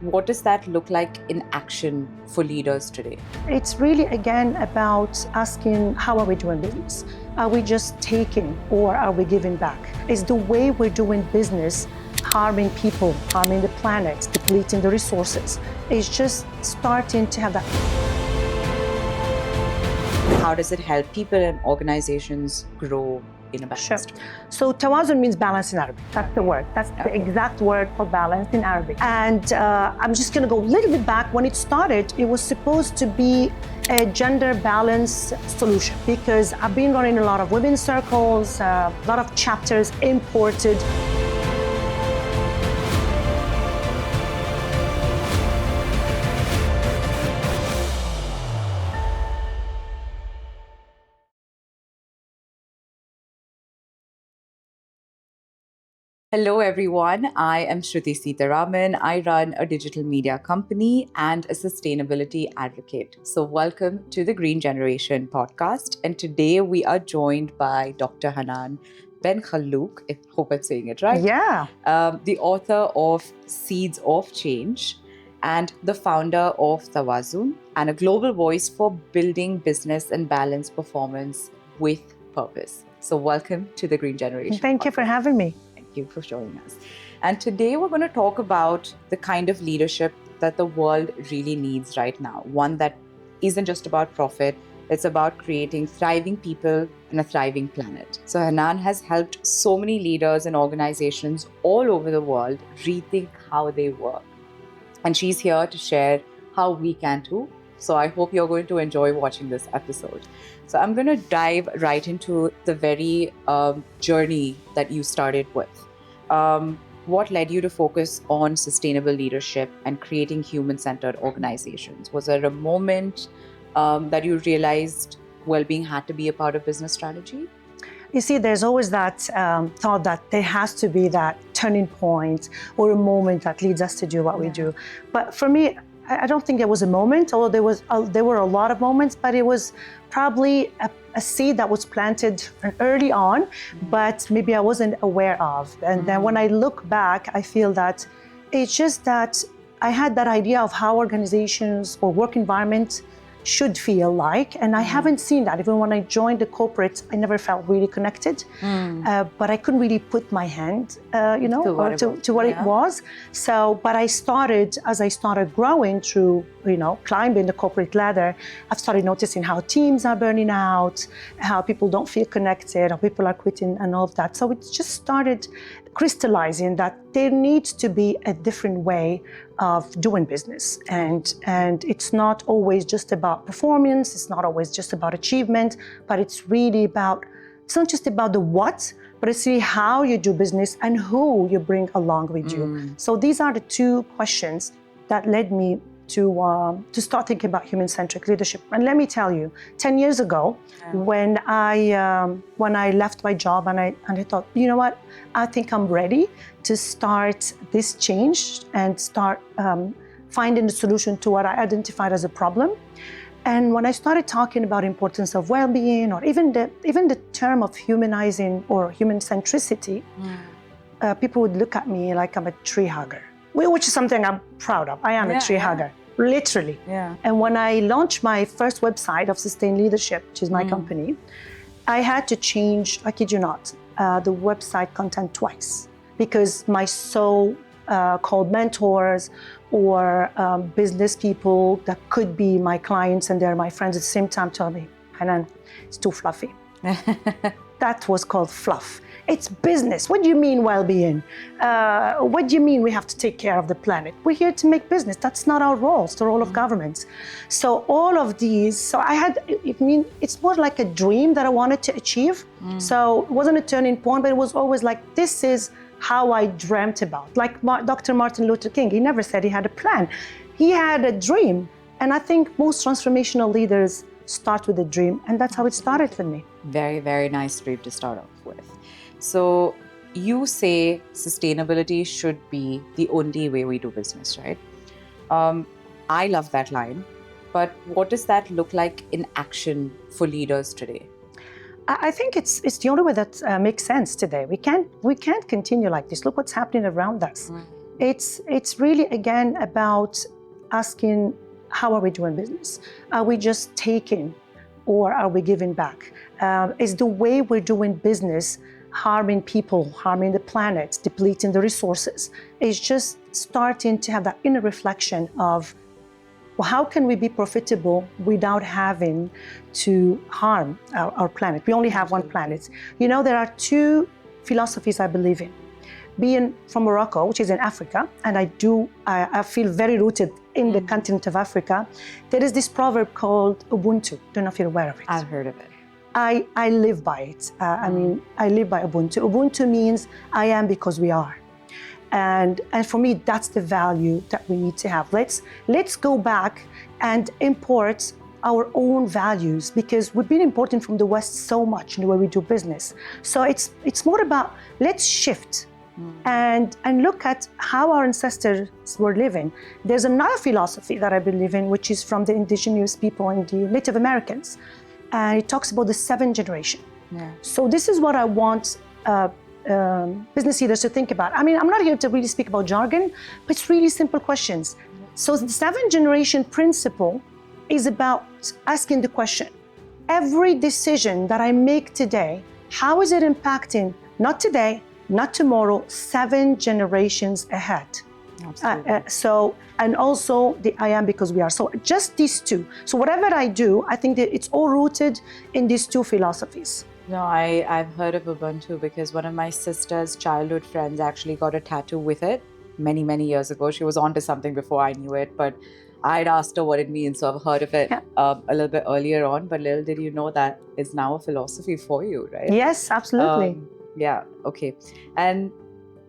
What does that look like in action for leaders today? It's really, again, about asking, how are we doing business? Are we just taking or are we giving back? Is the way we're doing business harming people, harming the planet, depleting the resources? It's just starting to have that. How does it help people and organizations grow in a balanced way? So Tawazun means balance in Arabic. That's the word. That's the exact word for balance in Arabic. And I'm just going to go a little bit back. When it started, it was supposed to be a gender balance solution because I've been running a lot of women's circles, a lot of chapters imported. Hello, everyone. I am Shruti Seetharaman. I run a digital media company and a sustainability advocate. So welcome to the Green Generation podcast. And today we are joined by Dr. Hanane Ben, I hope I'm saying it right. Yeah. The author of Seeds of Change and the founder of Tawazun, and a global voice for building business and balanced performance with purpose. So welcome to the Green Generation. Thank you for having me. Thank you for joining us. And today we're going to talk about the kind of leadership that the world really needs right now. One that isn't just about profit, it's about creating thriving people and a thriving planet. So Hanan has helped so many leaders and organizations all over the world rethink how they work. And she's here to share how we can too. So I hope you're going to enjoy watching this episode. So I'm going to dive right into the very journey that you started with. What led you to focus on sustainable leadership and creating human-centered organizations? Was there a moment that you realized well-being had to be a part of business strategy? You see, there's always that thought that there has to be that turning point or a moment that leads us to do what we do. But for me, I don't think there was a moment, although there were a lot of moments, but it was probably a seed that was planted early on, but maybe I wasn't aware of. And then when I look back, I feel that it's just that I had that idea of how organizations or work environments should feel like, and I haven't seen that. Even when I joined the corporate, I never felt really connected, but I couldn't really put my hand, to what it was. So, but as I started growing through, climbing the corporate ladder, I've started noticing how teams are burning out, how people don't feel connected, how people are quitting and all of that. So it just started crystallizing that there needs to be a different way of doing business. And it's not always just about performance, it's not always just about achievement, but it's not just about the what, but it's really how you do business and who you bring along with you. So these are the two questions that led me to start thinking about human-centric leadership. And let me tell you, 10 years ago, when I left my job and I thought, you know what, I think I'm ready to start this change and start finding the solution to what I identified as a problem. And when I started talking about importance of well-being, or even the term of humanizing or human centricity, people would look at me like I'm a tree hugger, which is something I'm proud of. I am a tree hugger. Literally. Yeah. And when I launched my first website of Sustain Leadership, which is my company, I had to change, I kid you not, the website content twice because my so-called mentors or business people that could be my clients and they're my friends at the same time told me, Hanan, it's too fluffy. That was called fluff. It's business. What do you mean well-being? What do you mean we have to take care of the planet? We're here to make business. That's not our role. It's the role of governments. So all of these, it's more like a dream that I wanted to achieve. So it wasn't a turning point, but it was always like, this is how I dreamt about. Like Dr. Martin Luther King, he never said he had a plan. He had a dream. And I think most transformational leaders start with a dream. And that's how it started for me. Very, very nice dream to start off with. So you say sustainability should be the only way we do business, right? I love that line, but what does that look like in action for leaders today? I think it's the only way that makes sense today. We can't continue like this. Look what's happening around us. It's really, again, about asking, how are we doing business? Are we just taking, or are we giving back? Is the way we're doing business harming people, harming the planet, depleting the resources? It's just starting to have that inner reflection of, well, how can we be profitable without having to harm our planet? We only have one planet. You know, there are two philosophies I believe in. Being from Morocco, which is in Africa, and I feel very rooted in the continent of Africa, there is this proverb called Ubuntu. Don't know if you're aware of it. I've heard of it. I live by it. I live by Ubuntu. Ubuntu means I am because we are. And for me, that's the value that we need to have. Let's go back and import our own values, because we've been importing from the West so much in the way we do business. So it's more about, let's shift and look at how our ancestors were living. There's another philosophy that I believe in, which is from the indigenous people and the Native Americans. And it talks about the seventh generation. Yeah. So this is what I want business leaders to think about. I mean, I'm not here to really speak about jargon, but it's really simple questions. So the seventh generation principle is about asking the question, every decision that I make today, how is it impacting, not today, not tomorrow, 7 generations ahead? Absolutely. And also the I am because we are. So just these two. So whatever I do, I think that it's all rooted in these two philosophies. No, I've heard of Ubuntu because one of my sister's childhood friends actually got a tattoo with it many, many years ago. She was onto something before I knew it, but I'd asked her what it means, so I've heard of it a little bit earlier on, but little did you know that is now a philosophy for you, right? Yes, absolutely. Yeah, okay. And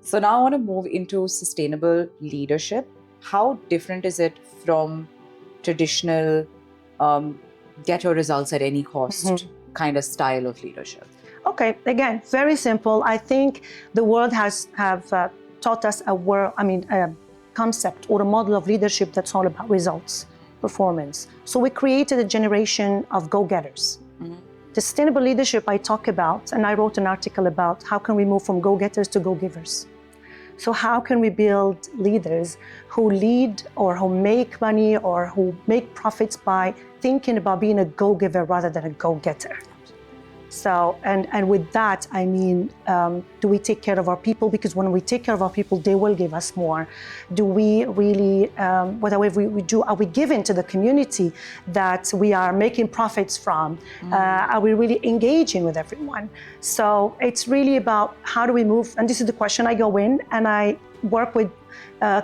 so now I want to move into sustainable leadership. How different is it from traditional get your results at any cost kind of style of leadership? Okay, again, very simple. I think the world have taught us a concept or a model of leadership that's all about results, performance. So we created a generation of go-getters. The sustainable leadership I talk about, and I wrote an article about how can we move from go-getters to go-givers. So how can we build leaders who lead or who make money or who make profits by thinking about being a go-giver rather than a go-getter? So, and with that, I mean, do we take care of our people? Because when we take care of our people, they will give us more. Do we really, whatever we do, are we giving to the community that we are making profits from? Are we really engaging with everyone? So it's really about how do we move, and this is the question I go in, and I work with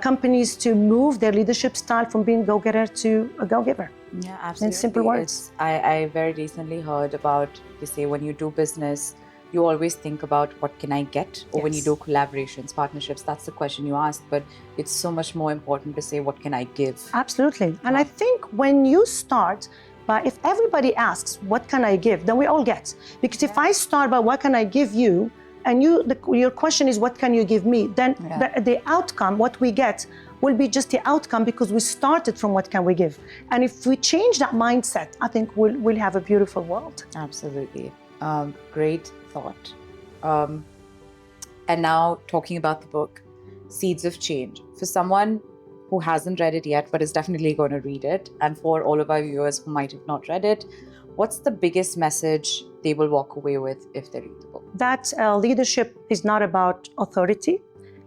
companies to move their leadership style from being go-getter to a go-giver. Yeah, absolutely. In simple words. I very recently heard about, they say when you do business, you always think about what can I get? Or when you do collaborations, partnerships, that's the question you ask. But it's so much more important to say, what can I give? Absolutely. And I think when you start, but if everybody asks, what can I give? Then we all get. Because if I start by what can I give you, and your question is, what can you give me? Then the outcome, what we get, will be just the outcome because we started from what can we give. And if we change that mindset, I think we'll have a beautiful world. Absolutely. Great thought. And now talking about the book, Seeds of Change. For someone who hasn't read it yet, but is definitely going to read it, and for all of our viewers who might have not read it, what's the biggest message they will walk away with if they read the book? That leadership is not about authority.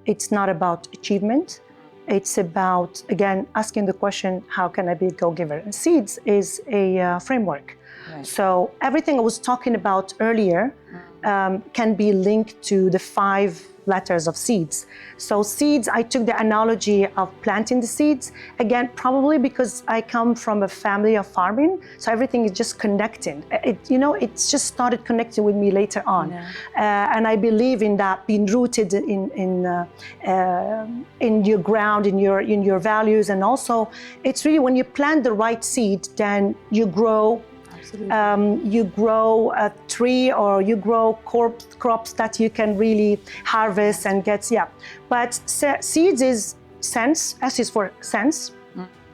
It's not about achievement. It's about, again, asking the question, how can I be a go-giver? And Seeds is a framework. Right. So everything I was talking about earlier can be linked to the 5 letters of seeds. So seeds, I took the analogy of planting the seeds. Again, probably because I come from a family of farming, so everything is just connecting. It's just started connecting with me later on. And I believe in that, being rooted in your ground, in your values. And also, it's really when you plant the right seed, then you grow. You grow a tree, or you grow crops that you can really harvest and get. But seeds is sense. S is for sense.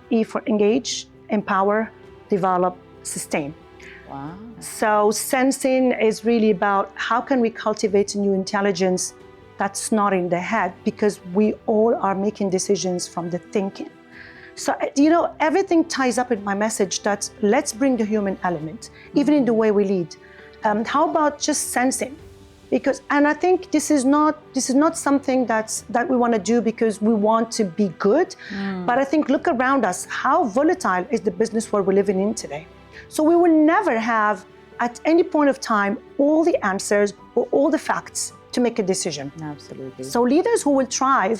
E for engage, empower, develop, sustain. Wow. So sensing is really about how can we cultivate a new intelligence that's not in the head, because we all are making decisions from the thinking. So, everything ties up in my message that let's bring the human element, even in the way we lead. How about just sensing? And I think this is not something that we want to do because we want to be good. But I think, look around us, how volatile is the business world we're living in today? So we will never have, at any point of time, all the answers or all the facts to make a decision. Absolutely. So leaders who will thrive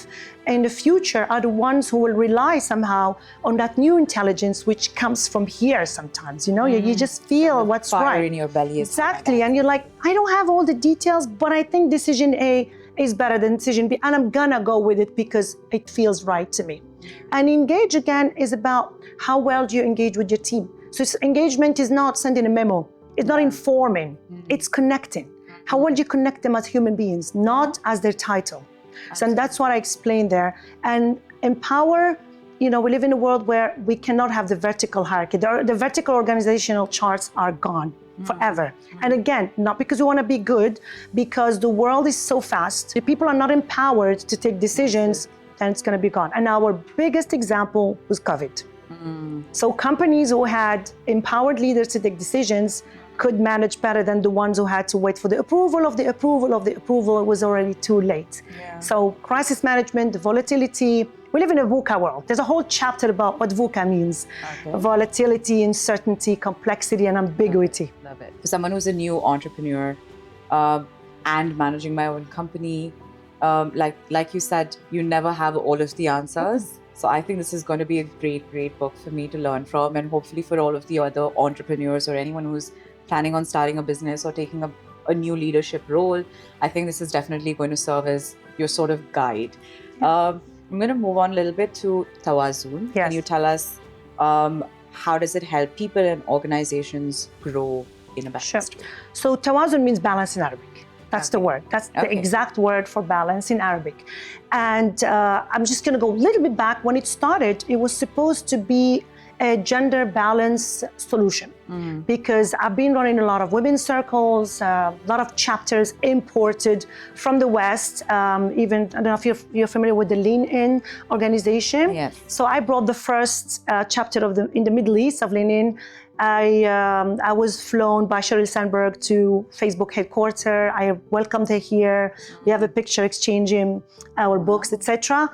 in the future are the ones who will rely somehow on that new intelligence, which comes from here sometimes. You just feel what's fire right in your belly. Exactly. And you're like, I don't have all the details, but I think decision A is better than decision B, and I'm gonna go with it because it feels right to me. And engage, again, is about how well do you engage with your team. So engagement is not sending a memo. It's not informing. It's connecting. How well do you connect them as human beings, not as their title? So, and that's what I explained there. And empower, we live in a world where we cannot have the vertical hierarchy. The vertical organizational charts are gone forever. And again, not because we want to be good, because the world is so fast. If people are not empowered to take decisions, then it's going to be gone. And our biggest example was COVID. So companies who had empowered leaders to take decisions could manage better than the ones who had to wait for the approval of the approval of the approval. It was already too late. Yeah. So crisis management, volatility. We live in a VUCA world. There's a whole chapter about what VUCA means. Okay. Volatility, uncertainty, complexity, and ambiguity. Love it. For someone who's a new entrepreneur and managing my own company, like you said, you never have all of the answers. So I think this is going to be a great book for me to learn from, and hopefully for all of the other entrepreneurs or anyone who's planning on starting a business or taking a new leadership role. I think this is definitely going to serve as your sort of guide. I'm going to move on a little bit to Tawazun. Yes. Can you tell us how does it help people and organizations grow in a balanced way? So Tawazun means balance in Arabic. That's the word. That's the exact word for balance in Arabic. And I'm just going to go a little bit back. When it started, it was supposed to be a gender balance solution, because I've been running a lot of women's circles, a lot of chapters imported from the West. Even, I don't know if you're familiar with the Lean In organization. Yes. So I brought the first chapter in the Middle East of Lean In. I was flown by Sheryl Sandberg to Facebook headquarters. I welcomed her here. We have a picture exchanging our books, etc.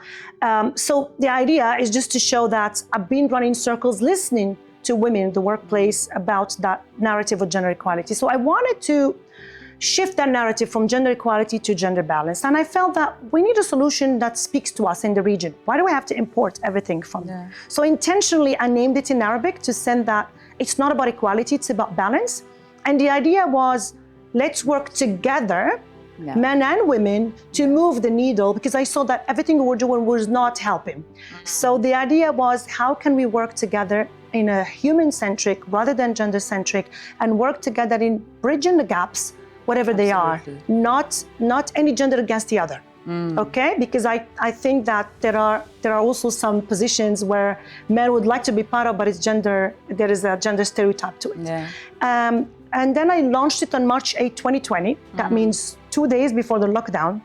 So the idea is just to show that I've been running circles, listening to women in the workplace about that narrative of gender equality. So I wanted to shift that narrative from gender equality to gender balance. And I felt that we need a solution that speaks to us in the region. Why do we have to import everything from there? So intentionally, I named it in Arabic to send that it's not about equality, it's about balance. And the idea was, let's work together, men and women, to move the needle, because I saw that everything we were doing was not helping. So the idea was, how can we work together in a human-centric rather than gender-centric, and work together in bridging the gaps, whatever they are, not any gender against the other. Okay, because I think that there are also some positions where men would like to be part of, but there is a gender stereotype to it. Yeah. And then I launched it on March 8, 2020. That means 2 days before the lockdown.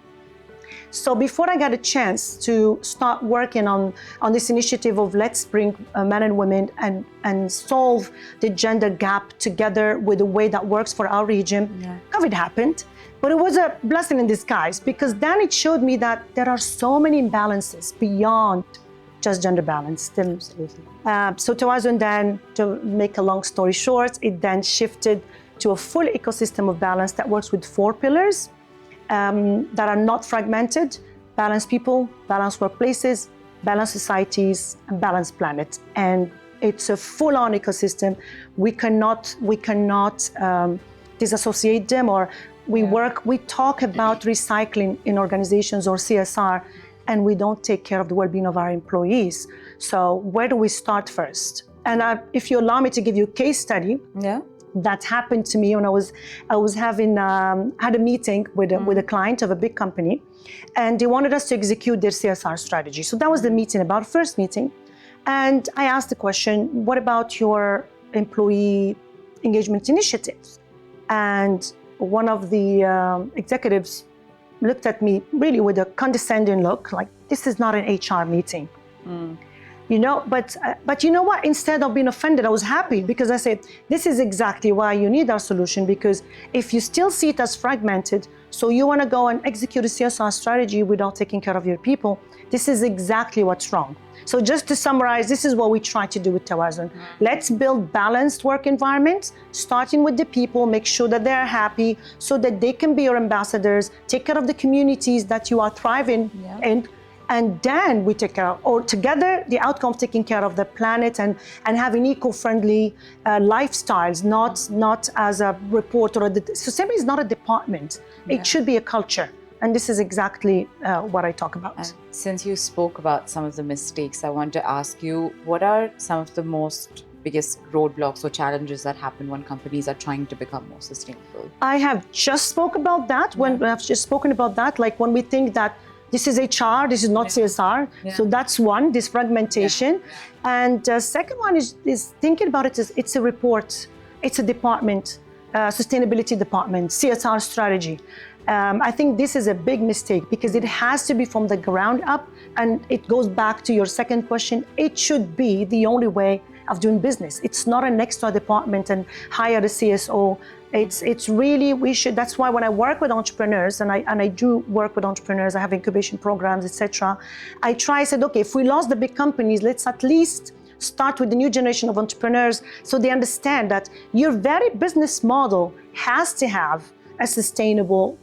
So before I got a chance to start working on this initiative of let's bring men and women and solve the gender gap together with a way that works for our region, COVID happened. But it was a blessing in disguise, because then it showed me that there are so many imbalances beyond just gender balance. Absolutely. So Tawazun then, to make a long story short, it then shifted to a full ecosystem of balance that works with 4 pillars that are not fragmented: balanced people, balanced workplaces, balanced societies, and balanced planet. And it's a full-on ecosystem. We cannot disassociate them, or we talk about recycling in organizations or CSR, and we don't take care of the well-being of our employees. So where do we start first? And if you allow me to give you a case study, that happened to me when I was having had a meeting with a client of a big company, and they wanted us to execute their CSR strategy. So that was the meeting, about first meeting, and I asked the question, "What about your employee engagement initiatives?" And one of the executives looked at me really with a condescending look, like, this is not an HR meeting. You know, but you know what? Instead of being offended, I was happy because I said, this is exactly why you need our solution, because if you still see it as fragmented, so you want to go and execute a CSR strategy without taking care of your people, this is exactly what's wrong. So just to summarize, this is what we try to do with Tawazun. Let's build balanced work environments, starting with the people, make sure that they're happy so that they can be your ambassadors, take care of the communities that you are thriving in, and then we take care of, or together, the outcome of taking care of the planet and having eco-friendly lifestyles, not as a report or sustainability is not a department. It should be a culture. And this is exactly what I talk about. And since you spoke about some of the mistakes, I want to ask you, what are some of the biggest roadblocks or challenges that happen when companies are trying to become more sustainable? I have just spoke about that. When I've just spoken about that, like when we think that this is HR, this is not CSR. So that's one, this fragmentation. And second one is thinking about it as it's a report, it's a department, sustainability department, CSR strategy. I think this is a big mistake because it has to be from the ground up, and it goes back to your second question. It should be the only way of doing business. It's not an extra department and hire a CSO. It's really, we should, that's why when I work with entrepreneurs, and I do work with entrepreneurs, I have incubation programs, etc. I said, okay, if we lost the big companies, let's at least start with the new generation of entrepreneurs so they understand that your very business model has to have a sustainable,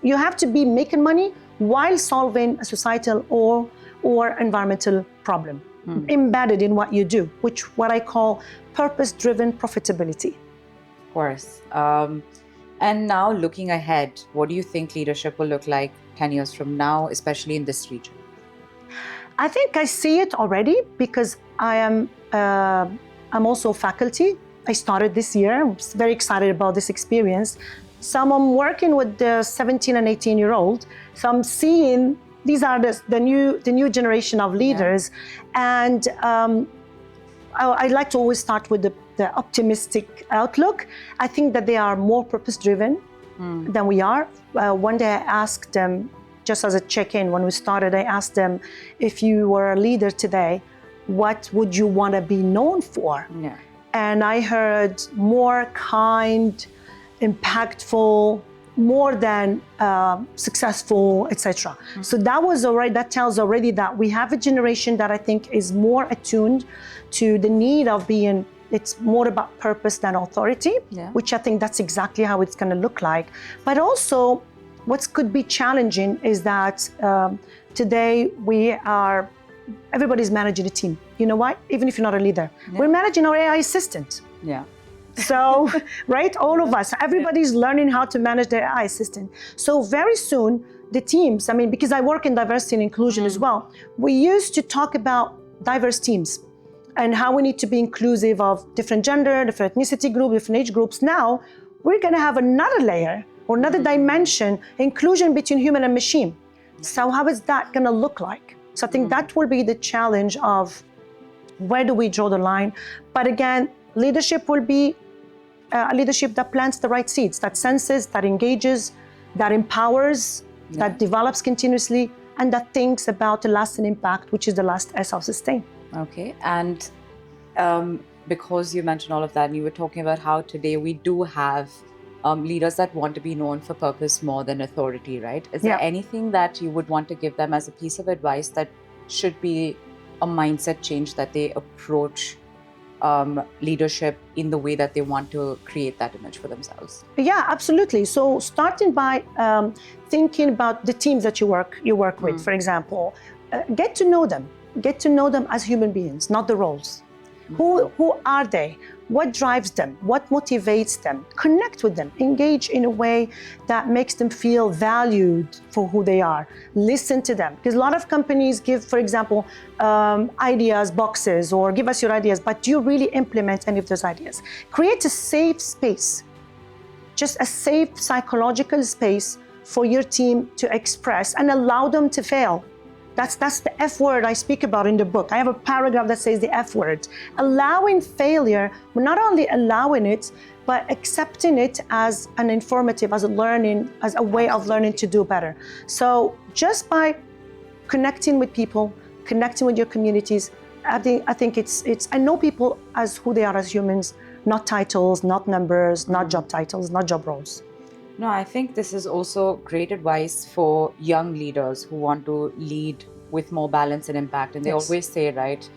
you have to be making money while solving a societal or environmental problem embedded in what you do, what I call purpose-driven profitability. Of course. And now looking ahead, what do you think leadership will look like 10 years from now, especially in this region? I think I see it already because I'm also faculty. I started this year. I'm very excited about this experience. So I'm working with the 17 and 18-year-old. So I'm seeing these are the new generation of leaders. And I like to always start with the optimistic outlook. I think that they are more purpose-driven than we are. One day I asked them, just as a check-in when we started, I asked them, if you were a leader today, what would you want to be known for? And I heard more kind, impactful, more than successful, etc. So that tells already that we have a generation that I think is more attuned to the need of being, it's more about purpose than authority, which I think that's exactly how it's going to look like. But also, what could be challenging is that today everybody's managing a team. You know what? Even if you're not a leader, we're managing our AI assistant. So, right, all of us, everybody's learning how to manage their AI assistant. So very soon, the teams, because I work in diversity and inclusion as well, we used to talk about diverse teams and how we need to be inclusive of different gender, different ethnicity groups, different age groups. Now, we're gonna have another layer or another dimension, inclusion between human and machine. So how is that gonna look like? So I think that will be the challenge of where do we draw the line? But again, leadership will be a leadership that plants the right seeds, that senses, that engages, that empowers, that develops continuously, and that thinks about the lasting impact, which is the last S of sustain. Okay, and because you mentioned all of that, and you were talking about how today we do have leaders that want to be known for purpose more than authority, right? Is there anything that you would want to give them as a piece of advice that should be a mindset change that they approach leadership in the way that they want to create that image for themselves? Yeah, absolutely. So starting by thinking about the teams that you work with, for example, get to know them as human beings, not the roles. Who are they? What drives them? What motivates them? Connect with them. Engage in a way that makes them feel valued for who they are. Listen to them. Because a lot of companies give, for example, ideas boxes or give us your ideas, but do you really implement any of those ideas? Create a safe space, just a safe psychological space for your team to express and allow them to fail. That's the F word I speak about in the book. I have a paragraph that says the F word. Allowing failure, but not only allowing it, but accepting it as an informative, as a learning, as a way of learning to do better. So just by connecting with people, connecting with your communities, I think it's I know people as who they are as humans, not titles, not numbers, not job titles, not job roles. No, I think this is also great advice for young leaders who want to lead with more balance and impact. And they always say, right,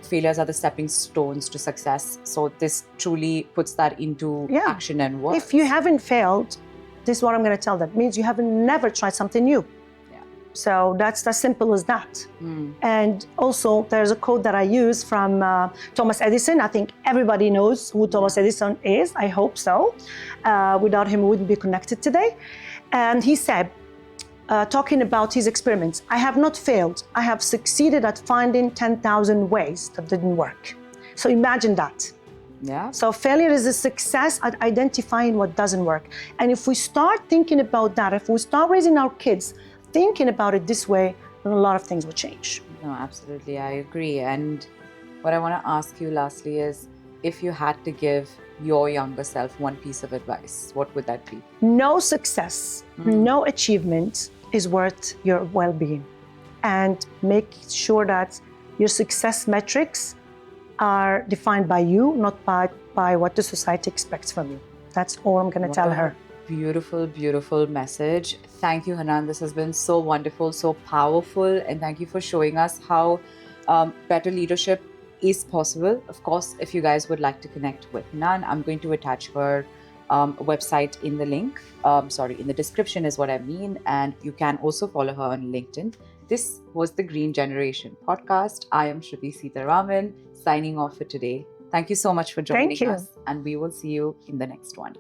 failures are the stepping stones to success. So this truly puts that into action and work. If you haven't failed, this is what I'm going to tell them. It means you haven't never tried something new. So that's as simple as that. And also, there's a quote that I use from Thomas Edison. I think everybody knows who Thomas Edison is. I hope so. Without him, we wouldn't be connected today. And he said, talking about his experiments, I have not failed. I have succeeded at finding 10,000 ways that didn't work. So imagine that. Yeah. So failure is a success at identifying what doesn't work. And if we start thinking about that, if we start raising our kids thinking about it this way, then a lot of things will change. No, absolutely. I agree. And what I want to ask you lastly is, if you had to give your younger self one piece of advice, what would that be? No success, no achievement is worth your well-being. And make sure that your success metrics are defined by you, not by what the society expects from you. That's all I'm going to tell her. Beautiful, beautiful message. Thank you, Hanan. This has been so wonderful, so powerful. And thank you for showing us how better leadership is possible. Of course, if you guys would like to connect with Hanan, I'm going to attach her website in the link. In the description is what I mean. And you can also follow her on LinkedIn. This was the Green Generation podcast. I am Shruti Seetharaman, signing off for today. Thank you so much for joining us. And we will see you in the next one.